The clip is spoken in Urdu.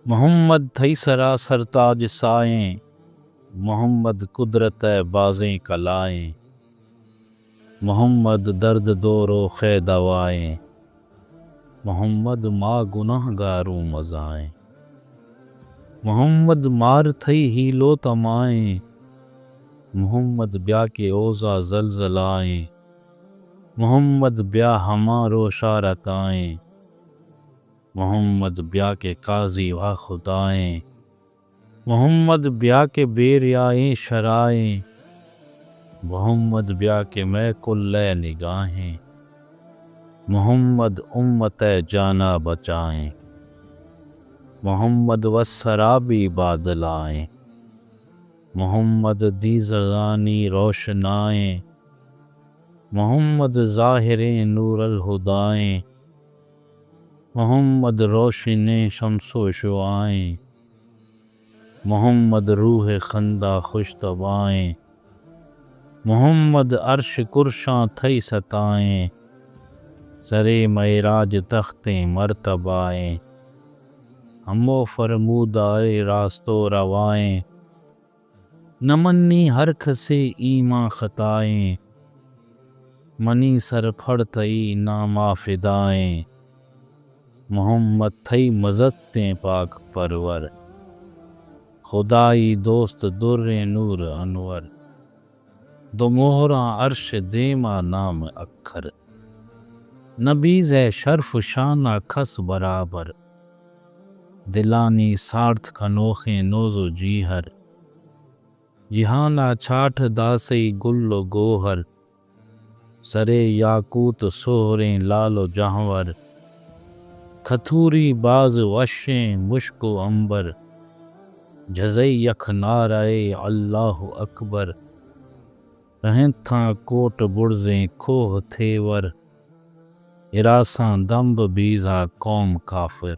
محمد تھئی سراسر تاج سائیں، محمد قدرت بازیں کلائیں، محمد درد دورو خے دوائیں، محمد ما گناہ گاروں مزائیں، محمد مار تھئی ہیلو تمائیں، محمد بیا کے اوزا زلزلائیں، محمد بیا ہمارو شارتائیں، محمد بیا کے قاضی و خدائیں، محمد بیا کے بیریائیں شرائیں، محمد بیا کے میں کل نگاہیں، محمد امت جانا بچائیں، محمد وسرابی بادلائیں، محمد دیزغانی روشنائیں، محمد ظاہر نور الہدائیں، محمد روشن شمس و شعائیں، محمد روح خندہ خوش طبائیں، محمد عرش کرشاں تھئی ستائیں، سرے معراج تخت مرتبائیں، ہمو فرمودائے راستو روائیں، نمنی ہر کھسے ایماں خطائیں، منی سر پھڑ تئی نامہ فدائیں، محمد تھئی مزتیں پاک پرور، خدائی دوست در نور انور، دو مہراں عرش دیما نام اکھر، نبیذ شرف شانہ کھس برابر، دلانی سارتھ کھنوخیں نوز و جیہر، جہانا چھاٹ داسی گل و گوہر، سرے یاقوت سہریں لال و جہور، کھتوری باز وشیں مشک و عنبر، جھزئی یک نعرہ اللہ اکبر، رہیں تھاں کوٹ برزیں کھوہ تھیور، ہراساں دمب بیزا قوم کافر۔